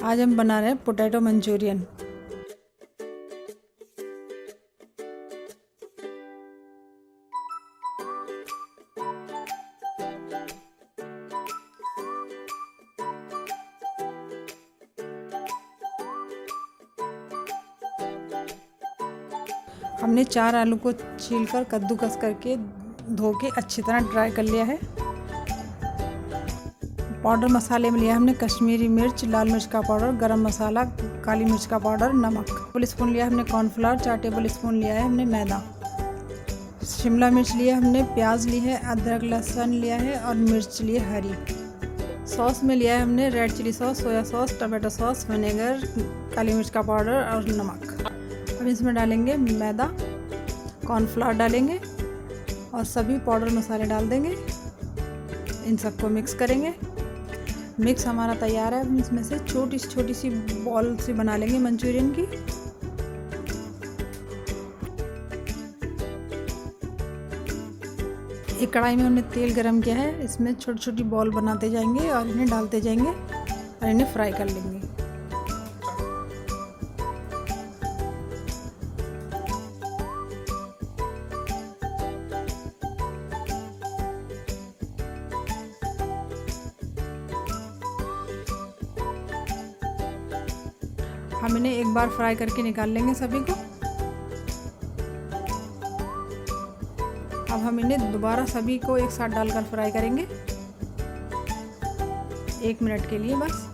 आज हम बना रहे हैं पोटैटो मंचूरियन। हमने 4 आलू को छीलकर कद्दूकस करके धो के अच्छी तरह ड्राई कर लिया है। पाउडर मसाले में लिया हमने कश्मीरी मिर्च, लाल मिर्च का पाउडर, गरम मसाला, काली मिर्च का पाउडर, नमक। टेबल स्पून लिया हमने कॉर्नफ्लावर, 4 टेबल स्पून लिया है हमने मैदा। शिमला मिर्च लिया हमने, प्याज ली है, अदरक लहसुन लिया है और मिर्च ली है हरी। सॉस में लिया है हमने red chilli sauce, soya sauce, tomato sauce, vinegar, काली मिर्च का पाउडर और नमक। अब इसमें डालेंगे मैदा, कॉर्नफ्लावर डालेंगे और सभी पाउडर मसाले डाल देंगे। इन सबको मिक्स करेंगे। मिक्स हमारा तैयार है। इसमें से छोटी सी बॉल सी बना लेंगे मंचूरियन की। एक कढ़ाई में हमने तेल गरम किया है, इसमें छोटी छोटी बॉल बनाते जाएंगे और इन्हें डालते जाएंगे और इन्हें फ्राई कर लेंगे। हम इन्हें एक बार फ्राई करके निकाल लेंगे सभी को। अब हम इन्हें दोबारा सभी को एक साथ डालकर फ्राई करेंगे 1 मिनट के लिए बस।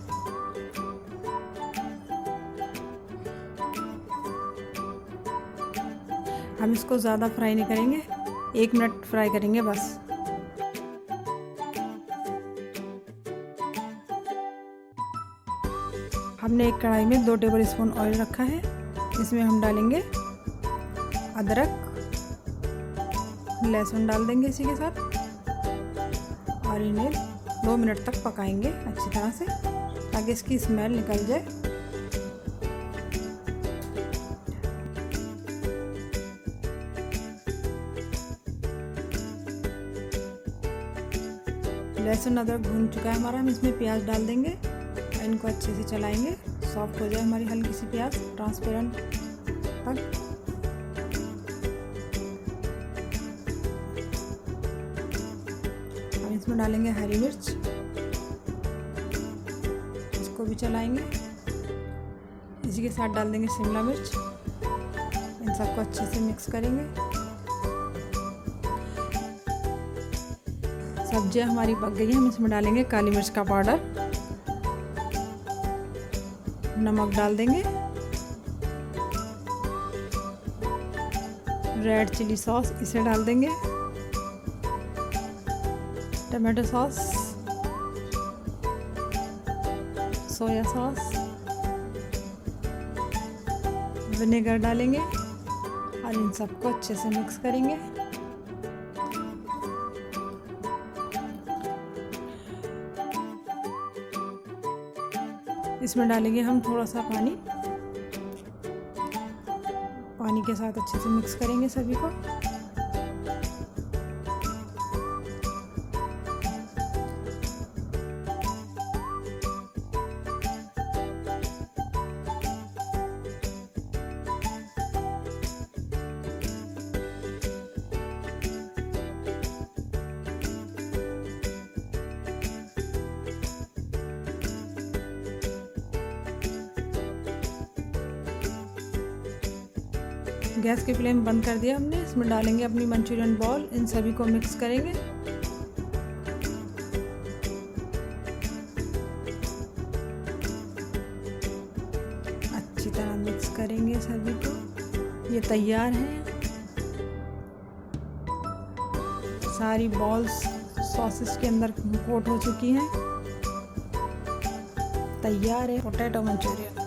हम इसको ज़्यादा फ्राई नहीं करेंगे, 1 मिनट फ्राई करेंगे बस। हमने एक कढ़ाई में 2 टेबल स्पून ऑयल रखा है। इसमें हम डालेंगे अदरक, लहसुन डाल देंगे इसी के साथ और इन्हें 2 मिनट तक पकाएंगे अच्छी तरह से ताकि इसकी स्मेल निकल जाए। लहसुन अदरक भून चुका है हमारा। हम इसमें प्याज डाल देंगे, इनको अच्छे से चलाएंगे, सॉफ्ट हो जाए हमारी हल्की सी प्याज ट्रांसपेरेंट तक। हम इसमें डालेंगे हरी मिर्च, इसको भी चलाएंगे। इसी के साथ डाल देंगे शिमला मिर्च। इन सबको अच्छे से मिक्स करेंगे। सब्जियां हमारी पक गई हैं। हम इसमें डालेंगे काली मिर्च का पाउडर, नमक डाल देंगे, रेड चिली सॉस इसे डाल देंगे, tomato sauce, soya sauce, vinegar डालेंगे और इन सबको अच्छे से मिक्स करेंगे। इसमें डालेंगे हम थोड़ा सा पानी। पानी के साथ अच्छे से मिक्स करेंगे सभी को। गैस की फ्लेम बंद कर दिया हमने। इसमें डालेंगे अपनी मंचूरियन बॉल, इन सभी को मिक्स करेंगे। अच्छी तरह मिक्स करेंगे सभी को। ये तैयार है। सारी बॉल्स सॉसेस के अंदर कोट हो चुकी हैं। तैयार है पोटैटो मंचूरियन।